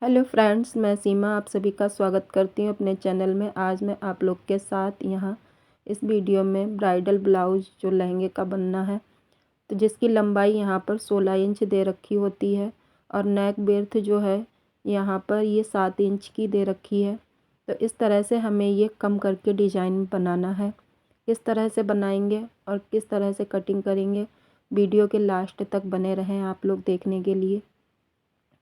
Hello friends, मैं सीमा आप सभी का स्वागत करती हूँ अपने चैनल में। आज मैं आप लोग के साथ यहाँ इस वीडियो में ब्राइडल ब्लाउज़ जो लहंगे का बनना है, तो जिसकी लंबाई यहाँ पर 16 इंच दे रखी होती है और नेक बेर्थ जो है यहाँ पर ये 7 इंच की दे रखी है। तो इस तरह से हमें ये कम करके डिज़ाइन बनाना है। किस तरह से बनाएंगे और किस तरह से कटिंग करेंगे, वीडियो के लास्ट तक बने रहें आप लोग देखने के लिए।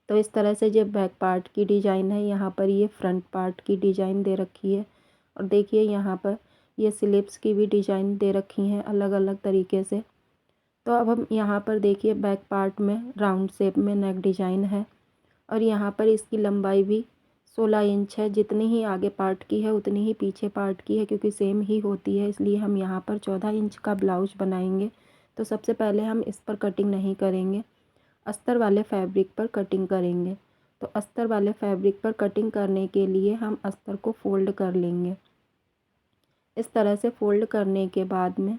तो इस तरह से जो बैक पार्ट की डिज़ाइन है, यहाँ पर ये फ्रंट पार्ट की डिज़ाइन दे रखी है और देखिए यहाँ पर ये स्लिप्स की भी डिज़ाइन दे रखी हैं अलग अलग तरीके से। तो अब हम यहाँ पर देखिए बैक पार्ट में राउंड शेप में नेक डिज़ाइन है और यहाँ पर इसकी लंबाई भी 16 इंच है। जितनी ही आगे पार्ट की है उतनी ही पीछे पार्ट की है, क्योंकि सेम ही होती है, इसलिए हम यहाँ पर 14 इंच का ब्लाउज बनाएंगे। तो सबसे पहले हम इस पर कटिंग नहीं करेंगे, अस्तर वाले फैब्रिक पर कटिंग करेंगे। तो अस्तर वाले फैब्रिक पर कटिंग करने के लिए हम अस्तर को फोल्ड कर लेंगे। इस तरह से फोल्ड करने के बाद में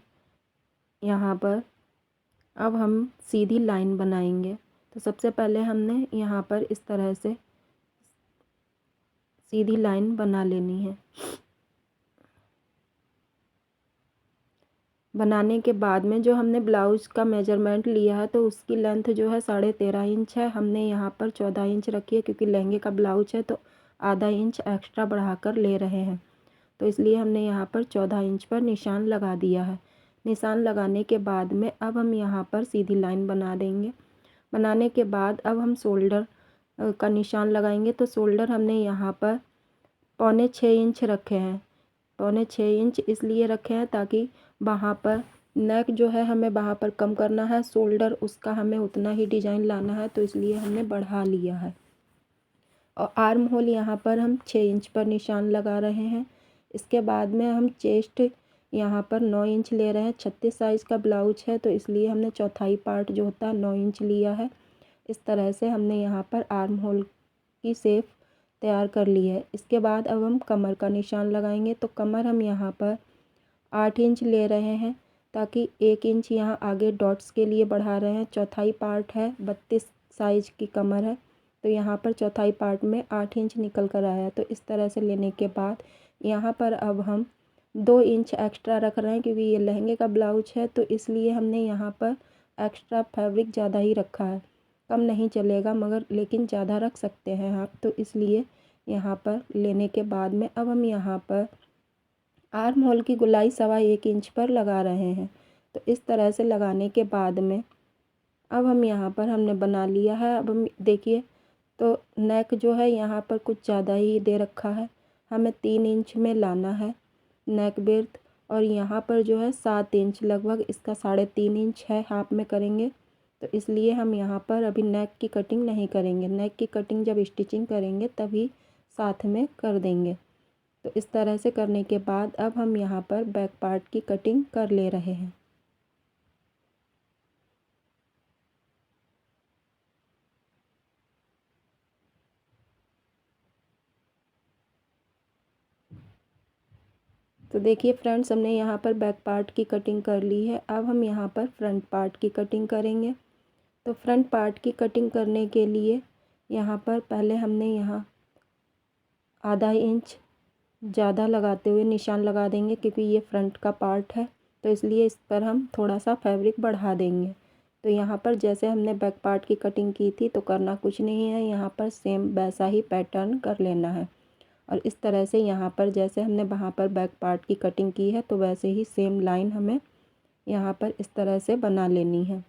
यहाँ पर अब हम सीधी लाइन बनाएंगे। तो सबसे पहले हमने यहाँ पर इस तरह से सीधी लाइन बना लेनी है। बनाने के बाद में जो हमने ब्लाउज़ का मेजरमेंट लिया है, तो उसकी लेंथ जो है 13.5 इंच है। हमने यहाँ पर 14 इंच रखी है, क्योंकि लहंगे का ब्लाउज है तो आधा इंच एक्स्ट्रा बढ़ाकर ले रहे हैं। तो इसलिए हमने यहाँ पर 14 इंच पर निशान लगा दिया है। निशान लगाने के बाद में अब हम यहाँ पर सीधी लाइन बना देंगे। बनाने के बाद अब हम शोल्डर का निशान लगाएंगे। तो शोल्डर हमने यहाँ पर 6.25 इंच रखे हैं। 6.25 इंच इसलिए रखे हैं ताकि वहाँ पर नेक जो है हमें वहाँ पर कम करना है, शोल्डर उसका हमें उतना ही डिज़ाइन लाना है, तो इसलिए हमने बढ़ा लिया है। और आर्म होल यहाँ पर हम 6 इंच पर निशान लगा रहे हैं। इसके बाद में हम चेस्ट यहाँ पर 9 इंच ले रहे हैं। 36 साइज़ का ब्लाउज है, तो इसलिए हमने चौथाई पार्ट जो होता है 9 इंच लिया है। इस तरह से हमने यहाँ पर आर्म होल की शेप तैयार कर ली है। इसके बाद अब हम कमर का निशान लगाएंगे। तो कमर हम यहाँ पर 8 इंच ले रहे हैं, ताकि 1 इंच यहाँ आगे डॉट्स के लिए बढ़ा रहे हैं। चौथाई पार्ट है, 32 साइज़ की कमर है, तो यहाँ पर चौथाई पार्ट में 8 इंच निकल कर आया। तो इस तरह से लेने के बाद यहाँ पर अब हम 2 इंच एक्स्ट्रा रख रहे हैं, क्योंकि ये लहंगे का ब्लाउज है, तो इसलिए हमने यहाँ पर एक्स्ट्रा फैब्रिक ज़्यादा ही रखा है। कम नहीं चलेगा, मगर लेकिन ज़्यादा रख सकते हैं आप, तो इसलिए यहाँ पर लेने के बाद में अब हम यहाँ पर आर्म होल की गोलाई 1.25 इंच पर लगा रहे हैं। तो इस तरह से लगाने के बाद में अब हम यहाँ पर हमने बना लिया है। अब हम देखिए, तो नेक जो है यहाँ पर कुछ ज़्यादा ही दे रखा है, हमें 3 इंच में लाना है नेक बेर्थ, और यहाँ पर जो है 7 इंच लगभग, इसका 3.5 इंच है हाफ में करेंगे। तो इसलिए हम यहाँ पर अभी नेक की कटिंग नहीं करेंगे। नेक की कटिंग जब स्टिचिंग करेंगे तभी साथ में कर देंगे। तो इस तरह से करने के बाद अब हम यहाँ पर बैक पार्ट की कटिंग कर ले रहे हैं। तो देखिए फ्रेंड्स, हमने यहाँ पर बैक पार्ट की कटिंग कर ली है। अब हम यहाँ पर फ्रंट पार्ट की कटिंग करेंगे। तो फ्रंट पार्ट की कटिंग करने के लिए यहाँ पर पहले हमने यहाँ आधा इंच ज़्यादा लगाते हुए निशान लगा देंगे, क्योंकि ये फ्रंट का पार्ट है, तो इसलिए इस पर हम थोड़ा सा फैब्रिक बढ़ा देंगे। तो यहाँ पर जैसे हमने बैक पार्ट की कटिंग की थी, तो करना कुछ नहीं है, यहाँ पर सेम वैसा ही पैटर्न कर लेना है। और इस तरह से यहाँ पर जैसे हमने वहाँ पर बैक पार्ट की कटिंग की है, तो वैसे ही सेम लाइन हमें यहाँ पर इस तरह से बना लेनी है।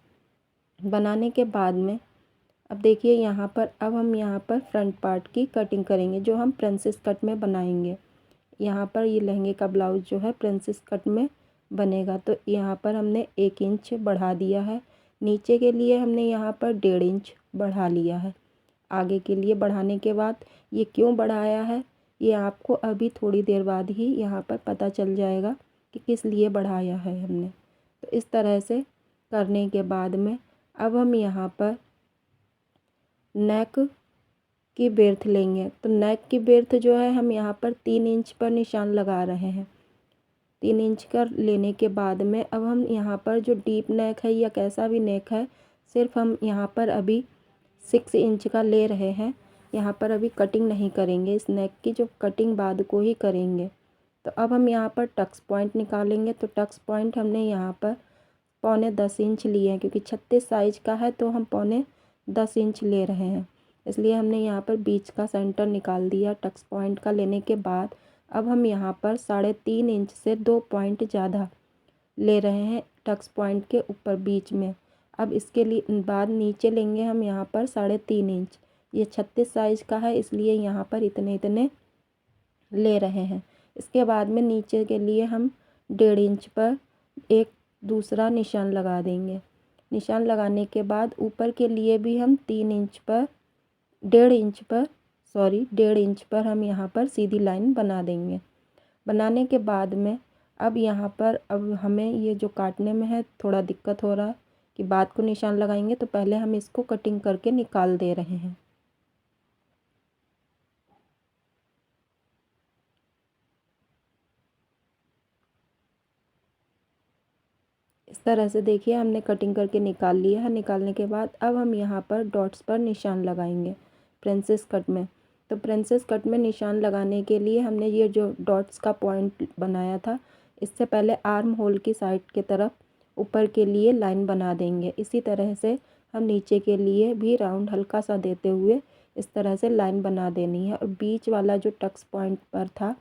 बनाने के बाद में अब देखिए यहाँ पर अब हम यहाँ पर फ्रंट पार्ट की कटिंग करेंगे, जो हम प्रिंसेस कट में बनाएंगे। यहाँ पर ये लहंगे का ब्लाउज जो है प्रिंसेस कट में बनेगा। तो यहाँ पर हमने 1 इंच बढ़ा दिया है। नीचे के लिए हमने यहाँ पर 1.5 इंच बढ़ा लिया है। आगे के लिए बढ़ाने के बाद ये क्यों बढ़ाया है, ये आपको अभी थोड़ी देर बाद ही यहाँ पर पता चल जाएगा कि किस लिए बढ़ाया है हमने। तो इस तरह से करने के बाद में अब हम यहाँ पर नेक की बेर्थ लेंगे। तो नेक की बेर्थ जो है हम यहाँ पर 3 इंच पर निशान लगा रहे हैं। 3 इंच कर लेने के बाद में अब हम यहाँ पर जो डीप नेक है या कैसा भी नेक है, सिर्फ हम यहाँ पर अभी 6 इंच का ले रहे हैं। यहाँ पर अभी कटिंग नहीं करेंगे, इस नेक की जो कटिंग बाद को ही करेंगे। तो अब हम यहाँ पर टक्स पॉइंट निकालेंगे। तो टक्स पॉइंट हमने यहाँ पर 9.25 इंच लिए हैं, क्योंकि 36 साइज़ का है तो हम 9.25 इंच ले रहे हैं, इसलिए हमने यहाँ पर बीच का सेंटर निकाल दिया। टक्स पॉइंट का लेने के बाद अब हम यहाँ पर 3.5 इंच से 2 पॉइंट ज़्यादा ले रहे हैं टक्स पॉइंट के ऊपर बीच में। अब इसके लिए बाद नीचे लेंगे हम यहाँ पर 3.5 इंच। ये 36 साइज़ का है, इसलिए यहाँ पर इतने इतने ले रहे हैं। इसके बाद में नीचे के लिए हम 1.5 इंच पर एक दूसरा निशान लगा देंगे। निशान लगाने के बाद ऊपर के लिए भी हम 3 इंच पर 1.5 इंच पर 1.5 इंच पर हम यहाँ पर सीधी लाइन बना देंगे। बनाने के बाद में अब यहाँ पर अब हमें ये जो काटने में है थोड़ा दिक्कत हो रहा है कि बाद को निशान लगाएंगे, तो पहले हम इसको कटिंग करके निकाल दे रहे हैं। इस तरह से देखिए हमने कटिंग करके निकाल लिया है। निकालने के बाद अब हम यहाँ पर डॉट्स पर निशान लगाएंगे प्रिंसेस कट में। तो प्रिंसेस कट में निशान लगाने के लिए हमने ये जो डॉट्स का पॉइंट बनाया था, इससे पहले आर्म होल की साइड की तरफ ऊपर के लिए लाइन बना देंगे। इसी तरह से हम नीचे के लिए भी राउंड हल्का सा देते हुए इस तरह से लाइन बना देनी है, और बीच वाला जो टक्स पॉइंट पर था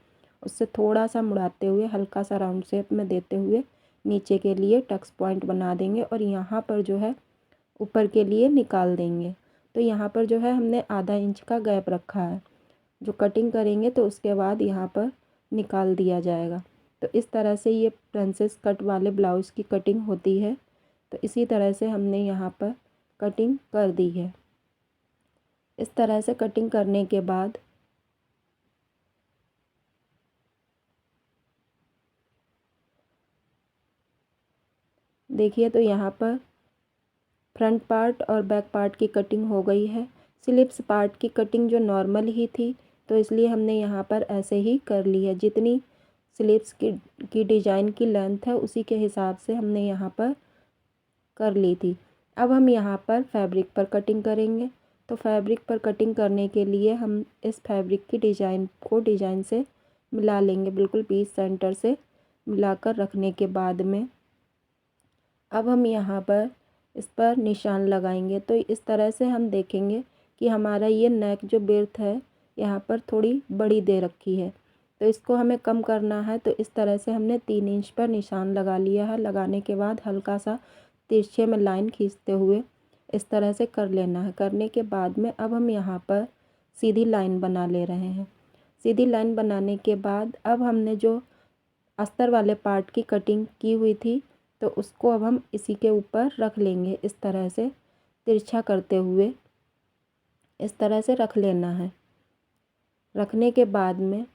उससे थोड़ा सा मुड़ाते हुए हल्का सा राउंड शेप में देते हुए नीचे के लिए टक्स पॉइंट बना देंगे, और यहाँ पर जो है ऊपर के लिए निकाल देंगे। तो यहाँ पर जो है हमने आधा इंच का गैप रखा है, जो कटिंग करेंगे तो उसके बाद यहाँ पर निकाल दिया जाएगा। तो इस तरह से ये प्रिंसेस कट वाले ब्लाउज़ की कटिंग होती है। तो इसी तरह से हमने यहाँ पर कटिंग कर दी है। इस तरह से कटिंग करने के बाद देखिए, तो यहाँ पर फ्रंट पार्ट और बैक पार्ट की कटिंग हो गई है। स्लीव्स पार्ट की कटिंग जो नॉर्मल ही थी, तो इसलिए हमने यहाँ पर ऐसे ही कर ली है। जितनी स्लीव्स की डिज़ाइन की लेंथ है उसी के हिसाब से हमने यहाँ पर कर ली थी। अब हम यहाँ पर फैब्रिक पर कटिंग करेंगे। तो फैब्रिक पर कटिंग करने के लिए हम इस फैब्रिक की डिज़ाइन को डिज़ाइन से मिला लेंगे, बिल्कुल पीस सेंटर से मिलाकर रखने के बाद में अब हम यहाँ पर इस पर निशान लगाएंगे। तो इस तरह से हम देखेंगे कि हमारा ये नेक जो बिर्थ है यहाँ पर थोड़ी बड़ी दे रखी है, तो इसको हमें कम करना है। तो इस तरह से हमने 3 इंच पर निशान लगा लिया है। लगाने के बाद हल्का सा तिरछे में लाइन खींचते हुए इस तरह से कर लेना है। करने के बाद में अब हम यहाँ पर सीधी लाइन बना ले रहे हैं। सीधी लाइन बनाने के बाद अब हमने जो अस्तर वाले पार्ट की कटिंग की हुई थी, तो उसको अब हम इसी के ऊपर रख लेंगे। इस तरह से तिरछा करते हुए इस तरह से रख लेना है। रखने के बाद में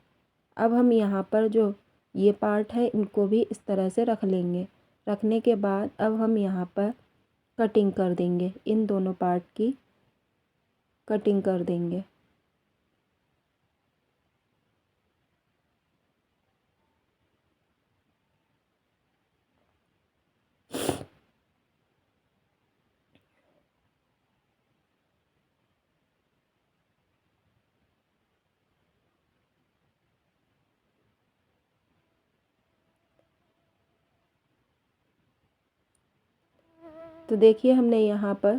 अब हम यहाँ पर जो ये पार्ट है इनको भी इस तरह से रख लेंगे। रखने के बाद अब हम यहाँ पर कटिंग कर देंगे, इन दोनों पार्ट की कटिंग कर देंगे। तो देखिए हमने यहाँ पर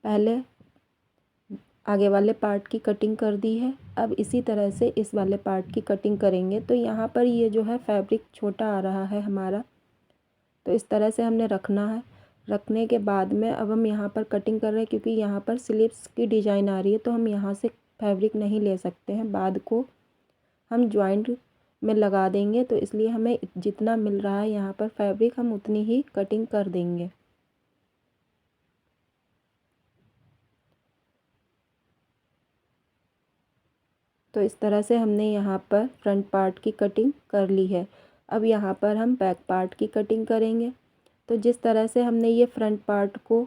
पहले आगे वाले पार्ट की कटिंग कर दी है। अब इसी तरह से इस वाले पार्ट की कटिंग करेंगे। तो यहाँ पर ये जो है फैब्रिक छोटा आ रहा है हमारा, तो इस तरह से हमने रखना है। रखने के बाद में अब हम यहाँ पर कटिंग कर रहे हैं, क्योंकि यहाँ पर स्लीव्स की डिज़ाइन आ रही है तो हम यहाँ से फैब्रिक नहीं ले सकते हैं, बाद को हम जॉइंट में लगा देंगे। तो इसलिए हमें जितना मिल रहा है यहाँ पर फैब्रिक हम उतनी ही कटिंग कर देंगे। तो इस तरह से हमने यहाँ पर फ्रंट पार्ट की कटिंग कर ली है। अब यहाँ पर हम बैक पार्ट की कटिंग करेंगे। तो जिस तरह से हमने ये फ्रंट पार्ट को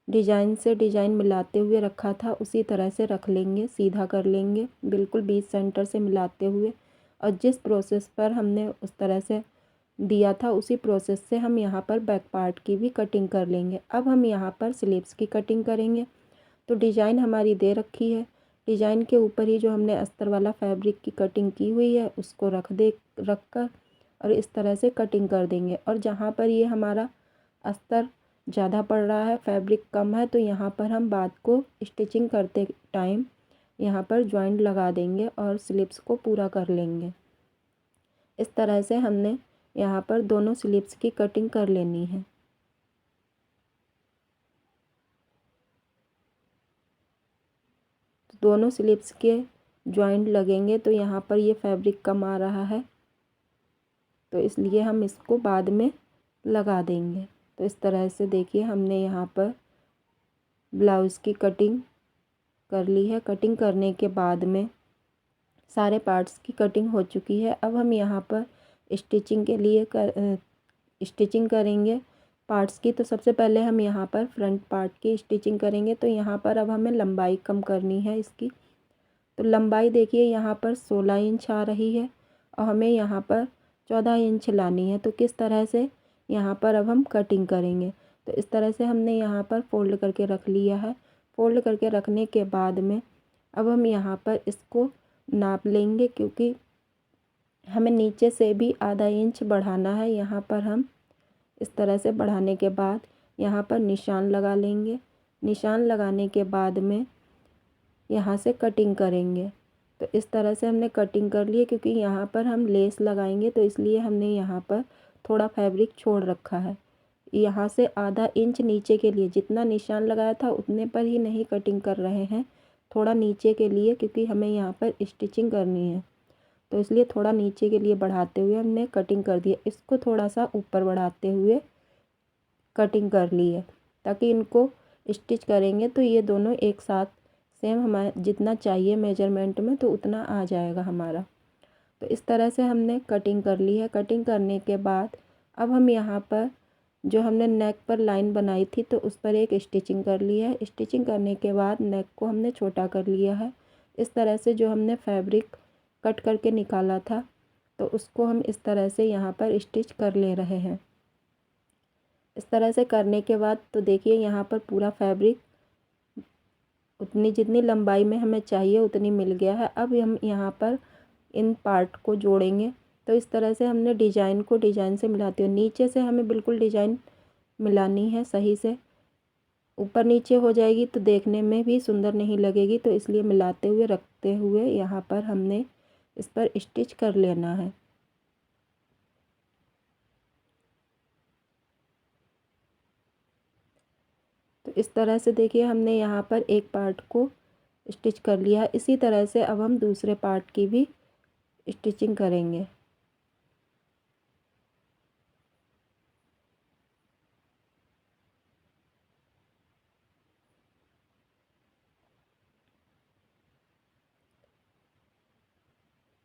डिज़ाइन से डिज़ाइन मिलाते हुए रखा था उसी तरह से रख लेंगे, सीधा कर लेंगे बिल्कुल बीच सेंटर से मिलाते हुए। और जिस प्रोसेस पर हमने उस तरह से दिया था उसी प्रोसेस से हम यहाँ पर बैक पार्ट की भी कटिंग कर लेंगे। अब हम यहाँ पर स्लीव्स की कटिंग करेंगे। तो डिज़ाइन हमारी दे रखी है, डिजाइन के ऊपर ही जो हमने अस्तर वाला फैब्रिक की कटिंग की हुई है उसको रख कर और इस तरह से कटिंग कर देंगे। और जहाँ पर ये हमारा अस्तर ज़्यादा पड़ रहा है, फैब्रिक कम है, तो यहाँ पर हम बाद को स्टिचिंग करते टाइम यहाँ पर जॉइंट लगा देंगे और स्लिप्स को पूरा कर लेंगे। इस तरह से हमने यहाँ पर दोनों स्लिप्स की कटिंग कर लेनी है। दोनों स्लिप्स के जॉइंट लगेंगे तो यहाँ पर ये फैब्रिक कम आ रहा है, तो इसलिए हम इसको बाद में लगा देंगे। तो इस तरह से देखिए हमने यहाँ पर ब्लाउज़ की कटिंग कर ली है। कटिंग करने के बाद में सारे पार्ट्स की कटिंग हो चुकी है। अब हम यहाँ पर स्टिचिंग के लिए स्टिचिंग करेंगे पार्ट्स की। तो सबसे पहले हम यहाँ पर फ्रंट पार्ट की स्टिचिंग करेंगे। तो यहाँ पर अब हमें लंबाई कम करनी है इसकी। तो लंबाई देखिए यहाँ पर 16 इंच आ रही है और हमें यहाँ पर 14 इंच लानी है। तो किस तरह से यहाँ पर अब हम कटिंग करेंगे, तो इस तरह से हमने यहाँ पर फोल्ड करके रख लिया है। फोल्ड करके रखने के बाद में अब हम यहाँ पर इसको नाप लेंगे, क्योंकि हमें नीचे से भी आधा इंच बढ़ाना है। यहाँ पर हम इस तरह से बढ़ाने के बाद यहाँ पर निशान लगा लेंगे। निशान लगाने के बाद में यहाँ से कटिंग करेंगे। तो इस तरह से हमने कटिंग कर ली है, क्योंकि यहाँ पर हम लेस लगाएंगे तो इसलिए हमने यहाँ पर थोड़ा फैब्रिक छोड़ रखा है। यहाँ से आधा इंच नीचे के लिए, जितना निशान लगाया था उतने पर ही नहीं कटिंग कर रहे हैं, थोड़ा नीचे के लिए, क्योंकि हमें यहाँ पर स्टिचिंग करनी है। तो इसलिए थोड़ा नीचे के लिए बढ़ाते हुए हमने कटिंग कर दी है। इसको थोड़ा सा ऊपर बढ़ाते हुए कटिंग कर ली है, ताकि इनको स्टिच करेंगे तो ये दोनों एक साथ सेम हमारे जितना चाहिए मेजरमेंट में तो उतना आ जाएगा हमारा। तो इस तरह से हमने कटिंग कर ली है। कटिंग करने के बाद अब हम यहाँ पर जो हमने नेक पर लाइन बनाई थी तो उस पर एक स्टिचिंग कर ली है। स्टिचिंग करने के बाद नेक को हमने छोटा कर लिया है। इस तरह से जो हमने फैब्रिक कट करके निकाला था तो उसको हम इस तरह से यहाँ पर स्टिच कर ले रहे हैं। इस तरह से करने के बाद तो देखिए यहाँ पर पूरा फैब्रिक उतनी जितनी लंबाई में हमें चाहिए उतनी मिल गया है। अब हम यहाँ पर इन पार्ट को जोड़ेंगे। तो इस तरह से हमने डिजाइन को डिजाइन से मिलाते हुए, नीचे से हमें बिल्कुल डिजाइन मिलानी है सही से। ऊपर नीचे हो जाएगी तो देखने में भी सुंदर नहीं लगेगी, तो इसलिए मिलाते हुए रखते हुए यहाँ पर हमने इस पर स्टिच कर लेना है। तो इस तरह से देखिए हमने यहाँ पर एक पार्ट को स्टिच कर लिया है। इसी तरह से अब हम दूसरे पार्ट की भी स्टिचिंग करेंगे।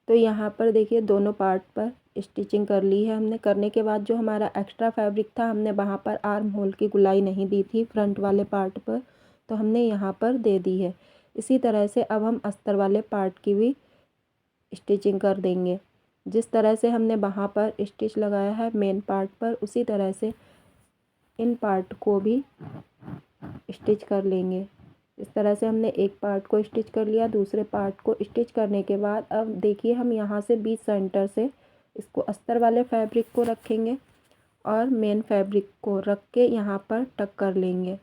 तो यहाँ पर देखिए दोनों पार्ट पर स्टिचिंग कर ली है हमने। करने के बाद जो हमारा एक्स्ट्रा फैब्रिक था, हमने वहाँ पर आर्म होल की गुलाई नहीं दी थी फ्रंट वाले पार्ट पर, तो हमने यहाँ पर दे दी है। इसी तरह से अब हम अस्तर वाले पार्ट की भी स्टिचिंग कर देंगे। जिस तरह से हमने वहाँ पर स्टिच लगाया है मेन पार्ट पर, उसी तरह से इन पार्ट को भी स्टिच कर लेंगे। इस तरह से हमने एक पार्ट को स्टिच कर लिया। दूसरे पार्ट को स्टिच करने के बाद अब देखिए हम यहाँ से बीच सेंटर से इसको अस्तर वाले फैब्रिक को रखेंगे और मेन फैब्रिक को रख के यहाँ पर टक कर लेंगे।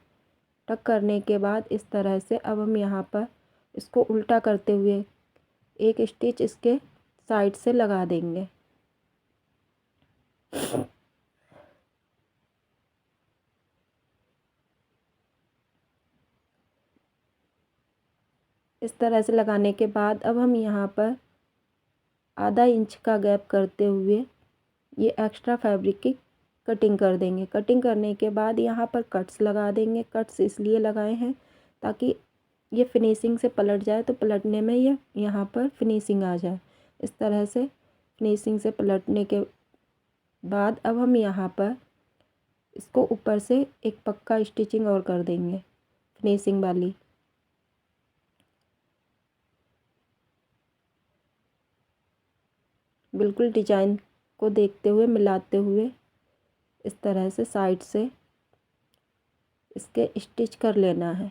टक करने के बाद इस तरह से अब हम यहाँ पर इसको उल्टा करते हुए एक स्टिच इसके साइड से लगा देंगे। इस तरह से लगाने के बाद अब हम यहाँ पर आधा इंच का गैप करते हुए ये एक्स्ट्रा फैब्रिक की कटिंग कर देंगे। कटिंग करने के बाद यहाँ पर कट्स लगा देंगे। कट्स इसलिए लगाए हैं ताकि ये फिनिशिंग से पलट जाए, तो पलटने में ये यहाँ पर फिनिशिंग आ जाए। इस तरह से फिनिशिंग से पलटने के बाद अब हम यहाँ पर इसको ऊपर से एक पक्का स्टिचिंग और कर देंगे फिनिशिंग वाली। बिल्कुल डिजाइन को देखते हुए मिलाते हुए इस तरह से साइड से इसके स्टिच कर लेना है।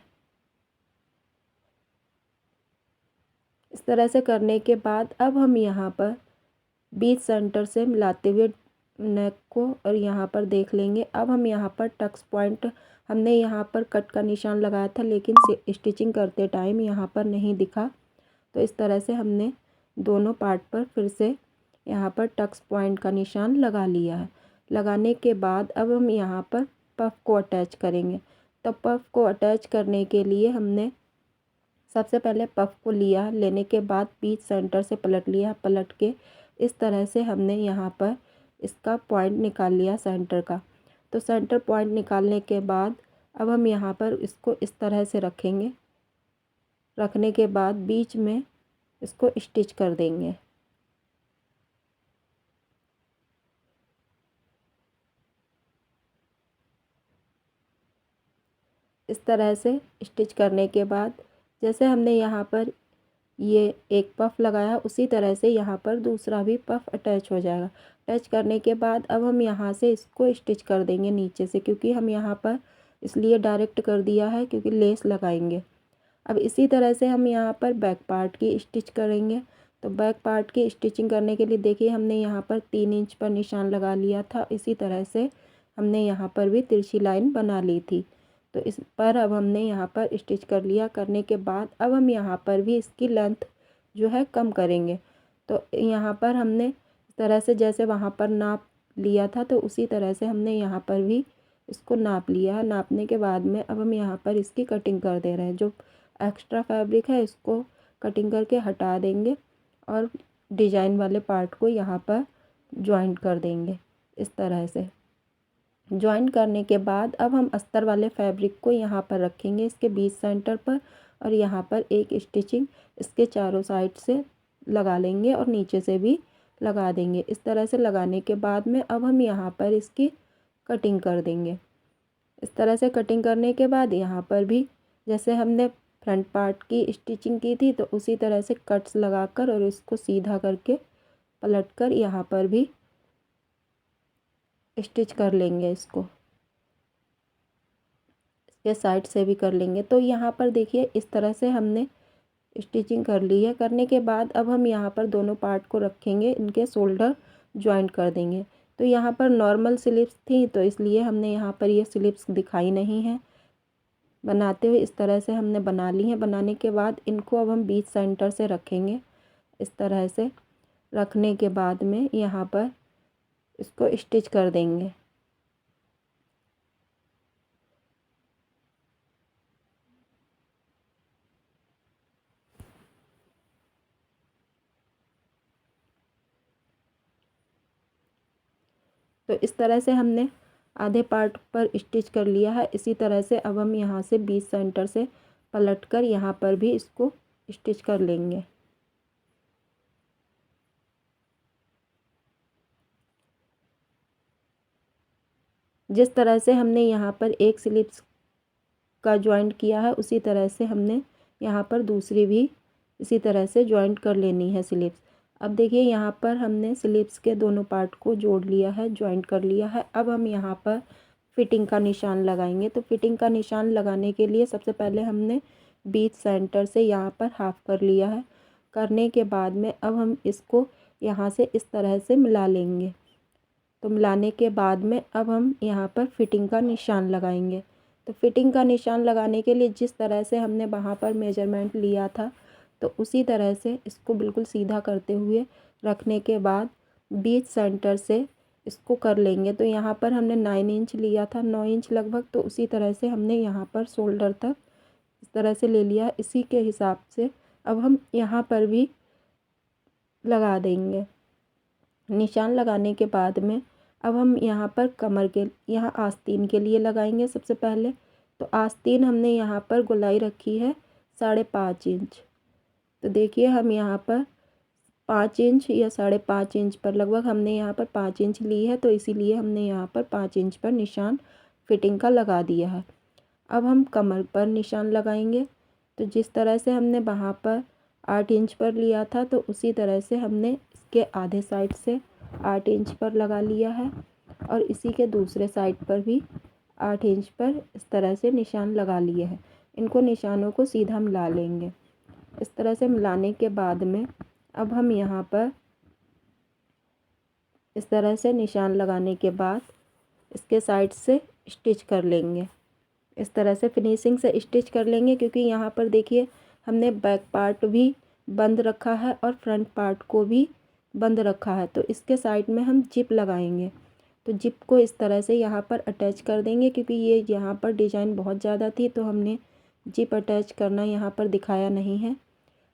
इस तरह से करने के बाद अब हम यहाँ पर बीच सेंटर से मिलाते हुए नेक को और यहाँ पर देख लेंगे। अब हम यहाँ पर टक्स पॉइंट, हमने यहाँ पर कट का निशान लगाया था लेकिन स्टिचिंग करते टाइम यहाँ पर नहीं दिखा, तो इस तरह से हमने दोनों पार्ट पर फिर से यहाँ पर टक्स पॉइंट का निशान लगा लिया है। लगाने के बाद अब हम यहाँ पर पफ को अटैच करेंगे। तो पफ को अटैच करने के लिए हमने सबसे पहले पफ को लिया, लेने के बाद बीच सेंटर से पलट लिया, पलट के इस तरह से हमने यहाँ पर इसका पॉइंट निकाल लिया सेंटर का। तो सेंटर पॉइंट निकालने के बाद अब हम यहाँ पर इसको इस तरह से रखेंगे। रखने के बाद बीच में इसको स्टिच कर देंगे। इस तरह से स्टिच करने के बाद जैसे हमने यहाँ पर ये एक पफ लगाया, उसी तरह से यहाँ पर दूसरा भी पफ अटैच हो जाएगा। अटैच करने के बाद अब हम यहाँ से इसको स्टिच कर देंगे नीचे से, क्योंकि हम यहाँ पर इसलिए डायरेक्ट कर दिया है क्योंकि लेस लगाएंगे। अब इसी तरह से हम यहाँ पर बैक पार्ट की स्टिच करेंगे। तो बैक पार्ट की स्टिचिंग करने के लिए देखिए हमने यहाँ पर 3 इंच पर निशान लगा लिया था। इसी तरह से हमने यहाँ पर भी तिरछी लाइन बना ली थी। तो इस पर अब हमने यहाँ पर स्टिच कर लिया। करने के बाद अब हम यहाँ पर भी इसकी लेंथ जो है कम करेंगे। तो यहाँ पर हमने इस तरह से जैसे वहाँ पर नाप लिया था तो उसी तरह से हमने यहाँ पर भी इसको नाप लिया है। नापने के बाद में अब हम यहाँ पर इसकी कटिंग कर दे रहे हैं। जो एक्स्ट्रा फैब्रिक है इसको कटिंग करके हटा देंगे और डिजाइन वाले पार्ट को यहाँ पर जॉइंट कर देंगे। इस तरह से जॉइन करने के बाद अब हम अस्तर वाले फैब्रिक को यहाँ पर रखेंगे इसके बीच सेंटर पर, और यहाँ पर एक स्टिचिंग इसके चारों साइड से लगा लेंगे और नीचे से भी लगा देंगे। इस तरह से लगाने के बाद में अब हम यहाँ पर इसकी कटिंग कर देंगे। इस तरह से कटिंग करने के बाद यहाँ पर भी जैसे हमने फ्रंट पार्ट की स्टिचिंग की थी तो उसी तरह से कट्स लगाकर और इसको सीधा करके पलटकर यहाँ पर भी स्टिच कर लेंगे। इसको इसके साइड से भी कर लेंगे। तो यहाँ पर देखिए इस तरह से हमने स्टिचिंग कर ली है। करने के बाद अब हम यहाँ पर दोनों पार्ट को रखेंगे, इनके शोल्डर जॉइंट कर देंगे। तो यहाँ पर नॉर्मल स्लिप्स थी तो इसलिए हमने यहाँ पर ये स्लिप्स दिखाई नहीं है बनाते हुए। इस तरह से हमने बना ली हैं। बनाने के बाद इनको अब हम बीच सेंटर से रखेंगे। इस तरह से रखने के बाद में यहाँ पर इसको स्टिच कर देंगे। तो इस तरह से हमने आधे पार्ट पर स्टिच कर लिया है। इसी तरह से अब हम यहाँ से बीच सेंटर से पलटकर यहाँ पर भी इसको स्टिच कर लेंगे। जिस तरह से हमने यहाँ पर एक स्लिप्स का जॉइंट किया है उसी तरह से हमने यहाँ पर दूसरी भी इसी तरह से जॉइंट कर लेनी है स्लिप्स। अब देखिए यहाँ पर हमने स्लिप्स के दोनों पार्ट को जोड़ लिया है, जॉइंट कर लिया है। अब हम यहाँ पर फिटिंग का निशान लगाएंगे। तो फिटिंग का निशान लगाने के लिए सबसे पहले हमने बीच सेंटर से यहाँ पर हाफ कर लिया है। करने के बाद में अब हम इसको यहाँ से इस तरह से मिला लेंगे। तो मिलाने के बाद में अब हम यहाँ पर फिटिंग का निशान लगाएंगे। तो फिटिंग का निशान लगाने के लिए जिस तरह से हमने वहाँ पर मेजरमेंट लिया था तो उसी तरह से इसको बिल्कुल सीधा करते हुए रखने के बाद बीच सेंटर से इसको कर लेंगे। तो यहाँ पर हमने 9 इंच लिया था, 9 इंच लगभग, तो उसी तरह से हमने यहाँ पर शोल्डर तक इस तरह से ले लिया। इसी के हिसाब से अब हम यहाँ पर भी लगा देंगे। निशान लगाने के बाद में अब हम यहाँ पर कमर के यहाँ आस्तीन के लिए लगाएंगे सबसे पहले। तो आस्तीन हमने यहाँ पर गोलाई रखी है 5.5 इंच। तो देखिए हम यहाँ पर 5 इंच या 5.5 इंच पर लगभग हमने यहाँ पर 5 इंच ली है, तो इसीलिए हमने यहाँ पर 5 इंच पर निशान फिटिंग का लगा दिया है। अब हम कमर पर निशान लगाएंगे। तो जिस तरह से हमने वहाँ पर 8 इंच पर लिया था तो उसी तरह से हमने इसके आधे साइड से 8 इंच पर लगा लिया है और इसी के दूसरे साइड पर भी 8 इंच पर इस तरह से निशान लगा लिए हैं। इनको निशानों को सीधा मिला लेंगे। इस तरह से मिलाने के बाद में अब हम यहाँ पर इस तरह से निशान लगाने के बाद इसके साइड से स्टिच कर लेंगे। इस तरह से फिनिशिंग से स्टिच कर लेंगे, क्योंकि यहाँ पर देखिए हमने बैक पार्ट भी बंद रखा है और फ्रंट पार्ट को भी बंद रखा है। तो इसके साइड में हम जिप लगाएंगे। तो जिप को इस तरह से यहाँ पर अटैच कर देंगे, क्योंकि ये यहाँ पर डिज़ाइन बहुत ज़्यादा थी तो हमने जिप अटैच करना यहाँ पर दिखाया नहीं है।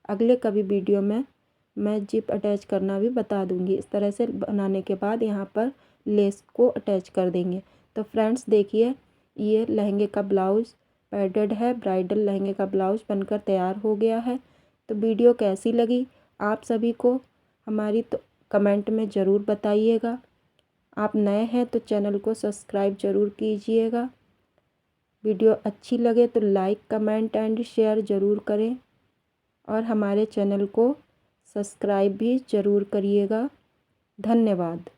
अगले कभी वीडियो में मैं जिप अटैच करना भी बता दूँगी। इस तरह से बनाने के बाद यहाँ पर लेस को अटैच कर देंगे। तो फ्रेंड्स देखिए, ये लहंगे का ब्लाउज़ पैडेड है। ब्राइडल लहंगे का ब्लाउज़ बनकर तैयार हो गया है। तो वीडियो कैसी लगी आप सभी को हमारी तो कमेंट में ज़रूर बताइएगा। आप नए हैं तो चैनल को सब्सक्राइब ज़रूर कीजिएगा। वीडियो अच्छी लगे तो लाइक कमेंट एंड शेयर ज़रूर करें और हमारे चैनल को सब्सक्राइब भी ज़रूर करिएगा। धन्यवाद।